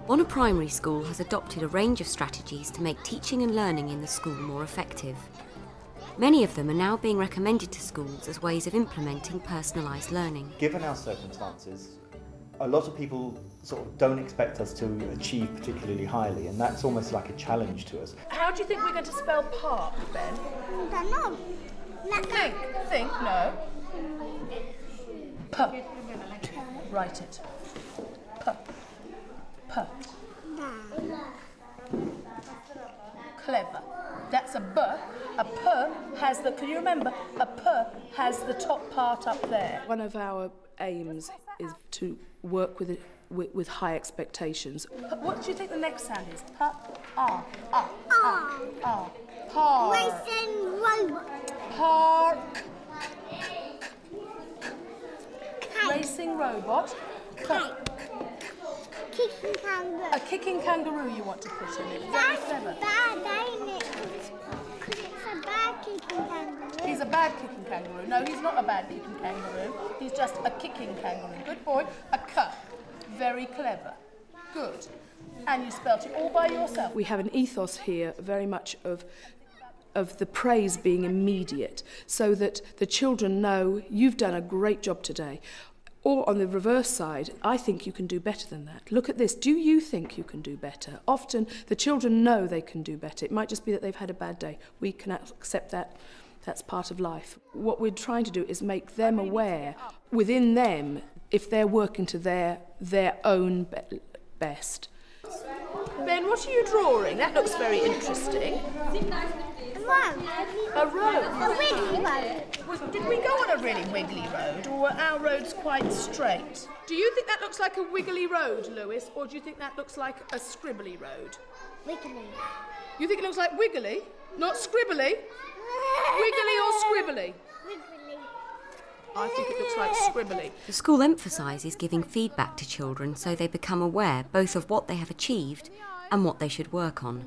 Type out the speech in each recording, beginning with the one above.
Bonner Primary School has adopted a range of strategies to make teaching and learning in the school more effective. Many of them are now being recommended to schools as ways of implementing personalised learning. Given our circumstances, a lot of people sort of don't expect us to achieve particularly highly, and that's almost like a challenge to us. How do you think we're going to spell park, Ben? I don't know. Think, no. P. Write it. P. P. Clever. That's a B. A P has the, can you remember, a P has the top part up there. One of our aims is to work with high expectations. What do you think the next sound is? P, R, R, R, R. Park. Racing robot. Park. Racing robot. Kicking kangaroo. A kicking kangaroo you want to put in it. Very That's clever. bad, ain't it? Because it's a bad kicking kangaroo. He's a bad kicking kangaroo. No, he's not a bad kicking kangaroo. He's just a kicking kangaroo. Good boy. A cup. Very clever. Good. And you spelt it all by yourself. We have an ethos here very much of the praise being immediate, so that the children know you've done a great job today. Or on the reverse side, I think you can do better than that. Look at this. Do you think you can do better? Often the children know they can do better. It might just be that they've had a bad day. We can accept that. That's part of life. What we're trying to do is make them aware within them if they're working to their own best. Ben, what are you drawing? That looks very interesting. A road. A wiggly road. Did we go on a really wiggly road, or were our roads quite straight? Do you think that looks like a wiggly road, Lewis, or do you think that looks like a scribbly road? Wiggly. You think it looks like wiggly, not scribbly? Wiggly or scribbly? Wiggly. I think it looks like scribbly. The school emphasises giving feedback to children so they become aware both of what they have achieved and what they should work on.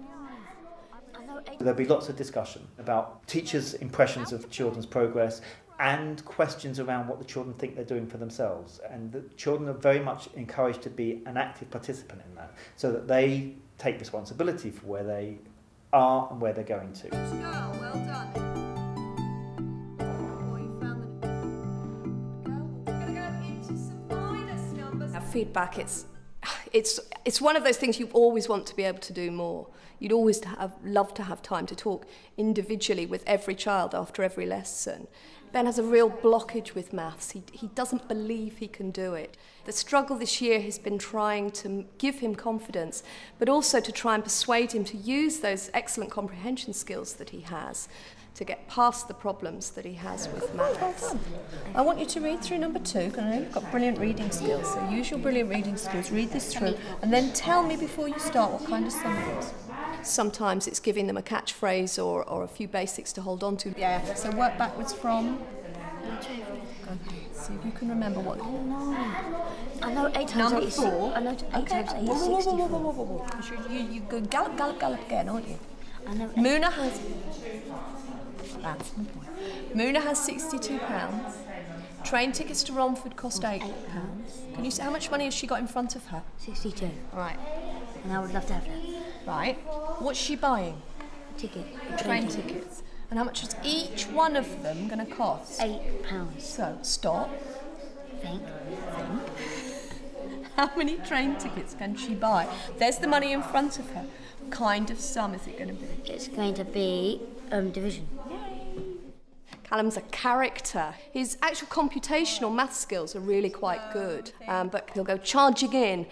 There'll be lots of discussion about teachers' impressions of children's progress and questions around what the children think they're doing for themselves. And the children are very much encouraged to be an active participant in that, so that they take responsibility for where they are and where they're going to. Girl, well done. Feedback, it's one of those things you always want to be able to do more. You'd always love to have time to talk individually with every child after every lesson. Ben has a real blockage with maths. He doesn't believe he can do it. The struggle this year has been trying to give him confidence, but also to try and persuade him to use those excellent comprehension skills that he has to get past the problems that he has with maths. I want you to read through number 2, because I know you've got brilliant reading skills, so use your brilliant reading skills, read this through, and then tell me before you start what kind of sum it is. Sometimes it's giving them a catchphrase or a few basics to hold on to. Yeah, so work backwards from... Okay, see if you can remember what... I know 8 times Number 8 is 4. I know 8 times 8 is Whoa, 64. You go gallop, gallop, gallop again, aren't you? I know Muna has... That's my point. Muna has £62. Train tickets to Romford cost £8. Can you say how much money has she got in front of her? 62. Right. And I would love to have that. Right. What's she buying? Ticket. Train tickets. And how much is each one of them going to cost? £8. So, stop. Think. How many train tickets can she buy? There's the money in front of her. What kind of sum is it going to be? It's going to be division. Callum's a character. His actual computational math skills are really quite good, but he'll go charging in.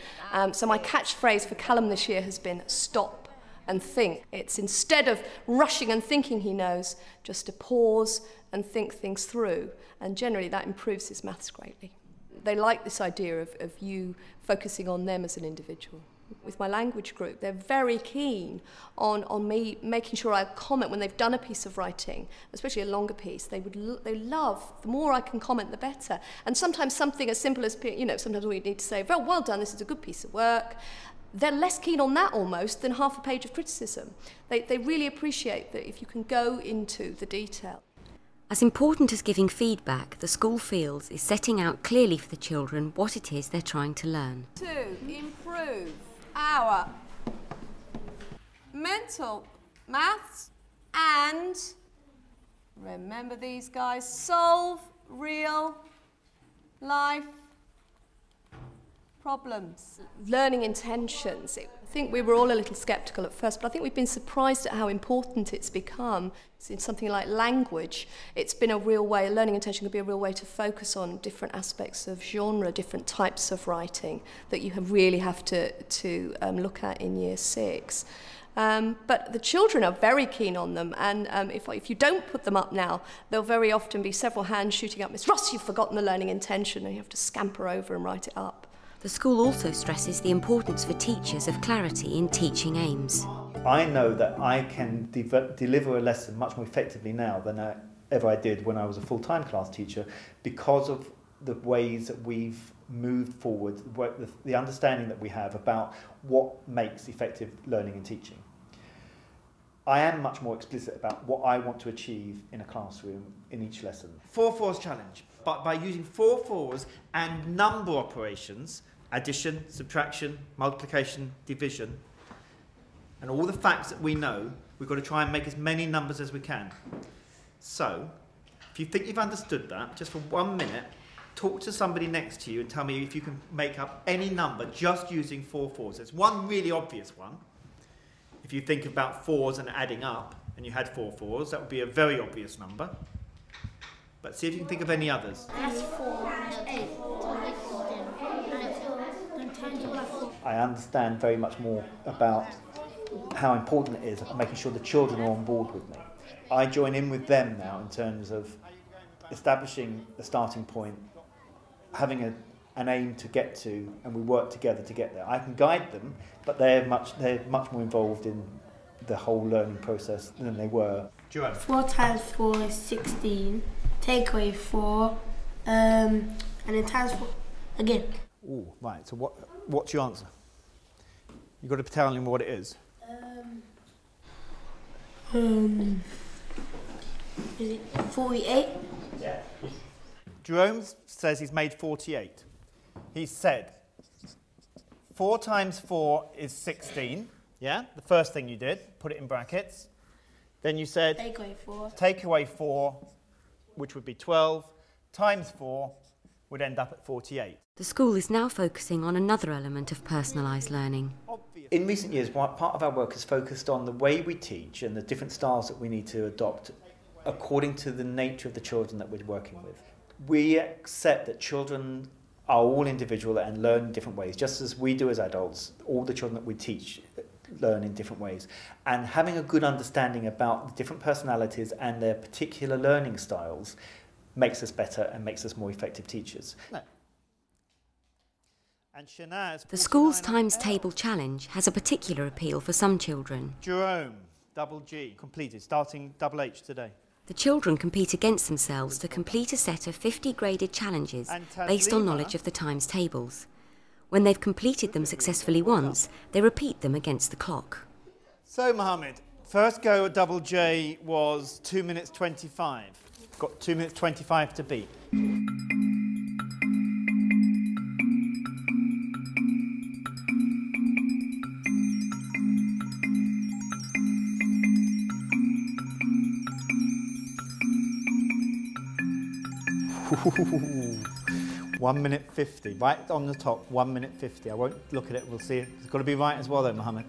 So my catchphrase for Callum this year has been stop and think. It's instead of rushing and thinking he knows, just to pause and think things through. And generally that improves his maths greatly. They like this idea of you focusing on them as an individual. With my language group, they're very keen on me making sure I comment when they've done a piece of writing, especially a longer piece. They love, the more I can comment, the better. And sometimes something as simple as, sometimes all you need to say, well done, this is a good piece of work. They're less keen on that almost than half a page of criticism. They really appreciate that if you can go into the detail. As important as giving feedback, the school feels is setting out clearly for the children what it is they're trying to learn. 2, improve. hour. Mental, maths, and remember these guys, solve real life problems. Learning intentions. I think we were all a little sceptical at first, but I think we've been surprised at how important it's become. In something like language, it's been a real way, learning intention can be a real way to focus on different aspects of genre, different types of writing that you really have to look at in year 6. But the children are very keen on them, and if you don't put them up now, there'll very often be several hands shooting up, Miss Ross, you've forgotten the learning intention, and you have to scamper over and write it up. The school also stresses the importance for teachers of clarity in teaching aims. I know that I can deliver a lesson much more effectively now than ever I did when I was a full-time class teacher, because of the ways that we've moved forward, the understanding that we have about what makes effective learning and teaching. I am much more explicit about what I want to achieve in a classroom in each lesson. 4-4s challenge, but by using 4 4s and number operations, addition, subtraction, multiplication, division, and all the facts that we know, we've got to try and make as many numbers as we can. So, if you think you've understood that, just for 1 minute, talk to somebody next to you and tell me if you can make up any number just using 4 4s. There's one really obvious one. If you think about 4s and adding up, and you had 4 4s, that would be a very obvious number. But see if you can think of any others. That's 4, 8. I understand very much more about how important it is making sure the children are on board with me. I join in with them now in terms of establishing a starting point, having an aim to get to, and we work together to get there. I can guide them, but they're much more involved in the whole learning process than they were. Joanne. 4 times 4 is 16. Take away 4, and then times 4 again. Oh, right. So what's your answer? You've got to tell him what it is. Is it 48? Yeah. Jerome says he's made 48. He said 4 times 4 is 16. Yeah? The first thing you did, put it in brackets. Then you said Take away 4. Take away 4, which would be 12, times 4 would end up at 48. The school is now focusing on another element of personalised learning. In recent years, part of our work has focused on the way we teach and the different styles that we need to adopt according to the nature of the children that we're working with. We accept that children are all individual and learn in different ways, just as we do as adults. All the children that we teach learn in different ways. And having a good understanding about the different personalities and their particular learning styles makes us better and makes us more effective teachers. The school's times table challenge has a particular appeal for some children. Jerome, double G, completed, starting double H today. The children compete against themselves to complete a set of 50 graded challenges based on knowledge of the times tables. When they've completed them successfully once, they repeat them against the clock. So, Mohammed, first go at double J was 2 minutes 25. Got 2 minutes 25 to beat. Ooh, 1 minute 50, right on the top, 1 minute 50. I won't look at it, we'll see it. It's got to be right as well though, Mohammed.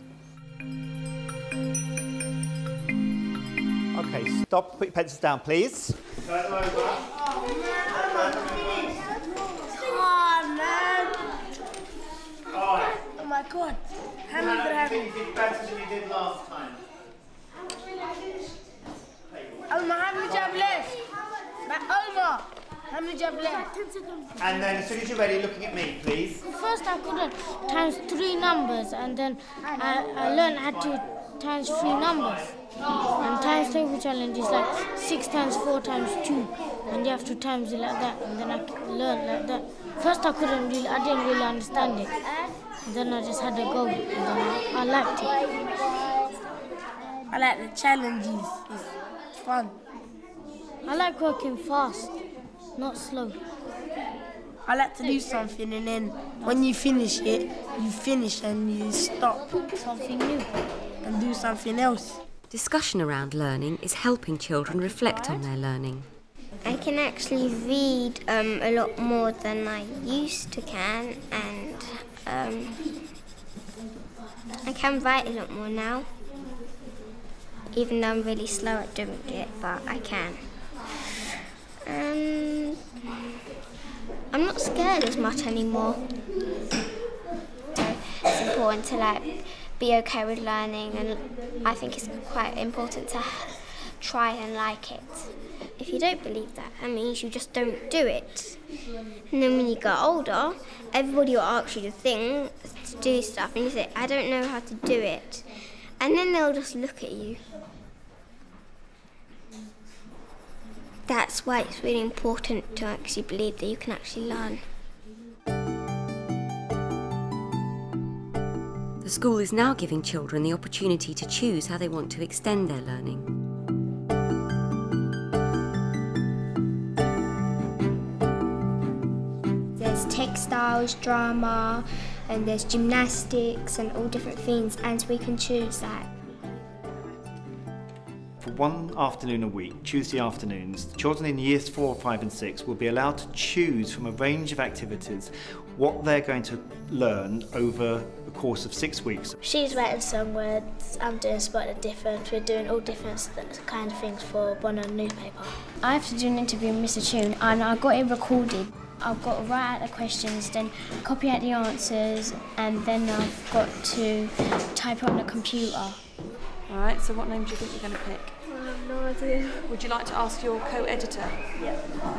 Okay, stop, put your pencils down, please. Oh, man. Oh, my God. How many did I have? You did better than you did last time. Alma, how many do you have left? Alma, how many do you have left? 10 seconds. And then as soon as you're ready, looking at me, please. First I couldn't times 3 numbers, and then I learned how to times 3 numbers. And times table challenge is like 6 times 4 times 2, and you have to times it like that, and then I learned like that. First I didn't really understand it, and then I just had to go, and then I liked it. I like the challenges, it's fun. I like working fast, not slow. I like to do something, and then when you finish it, you finish and you stop something new and do something else. Discussion around learning is helping children reflect on their learning. I can actually read a lot more than I used to can, and I can write a lot more now. Even though I'm really slow at doing it, but I can. And I'm not scared as much anymore. So it's important to be okay with learning, and I think it's quite important to try and like it. If you don't believe that, that means you just don't do it. And then when you get older, everybody will ask you to do stuff, and you say, I don't know how to do it. And then they'll just look at you. That's why it's really important to actually believe that you can actually learn. The school is now giving children the opportunity to choose how they want to extend their learning. There's textiles, drama, and there's gymnastics and all different things, and we can choose that. For one afternoon a week, Tuesday afternoons, children in years 4, 5 and 6 will be allowed to choose from a range of activities what they're going to learn over the course of 6 weeks. She's writing some words, I'm doing Spot the Difference, we're doing all different kind of things for one on newspaper. I have to do an interview with Mr. Tune, and I got it recorded. I've got to write out the questions, then copy out the answers, and then I've got to type it on the computer. All right, so what name do you think you're going to pick? I have no idea. Would you like to ask your co-editor? Yeah.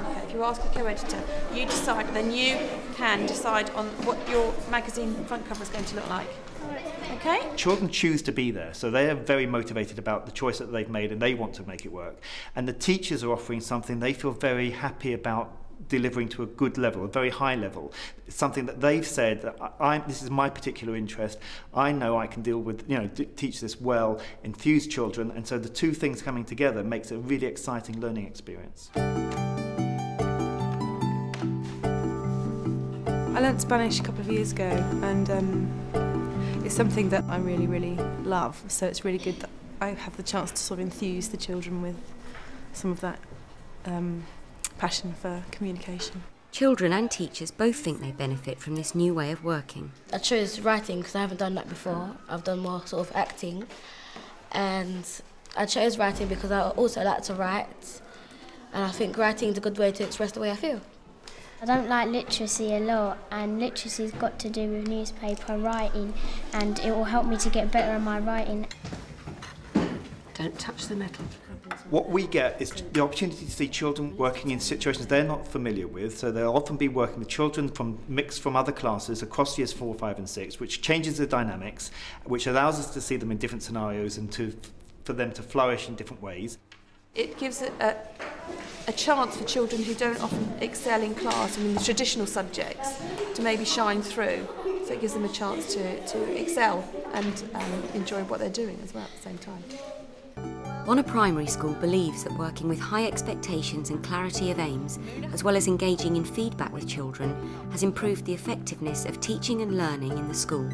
Okay, if you ask your co-editor, you decide, then you can decide on what your magazine front cover is going to look like. Okay? Children choose to be there, so they are very motivated about the choice that they've made and they want to make it work. And the teachers are offering something they feel very happy about delivering to a good level, a very high level. It's something that they've said that this is my particular interest. I know I can deal with, teach this well, enthuse children, and so the two things coming together makes it a really exciting learning experience. I learnt Spanish a couple of years ago, and it's something that I really, really love. So it's really good that I have the chance to sort of enthuse the children with some of that passion for communication. Children and teachers both think they benefit from this new way of working. I chose writing because I haven't done that before. I've done more sort of acting, and I chose writing because I also like to write, and I think writing is a good way to express the way I feel. I don't like literacy a lot, and literacy's got to do with newspaper writing, and it will help me to get better in my writing. Don't touch the metal. What we get is the opportunity to see children working in situations they're not familiar with, so they'll often be working with children mixed from other classes across years 4, 5 and 6, which changes the dynamics, which allows us to see them in different scenarios and for them to flourish in different ways. It gives a chance for children who don't often excel in class and in the traditional subjects to maybe shine through. So it gives them a chance to excel and enjoy what they're doing as well at the same time. Bonner Primary School believes that working with high expectations and clarity of aims, as well as engaging in feedback with children, has improved the effectiveness of teaching and learning in the school.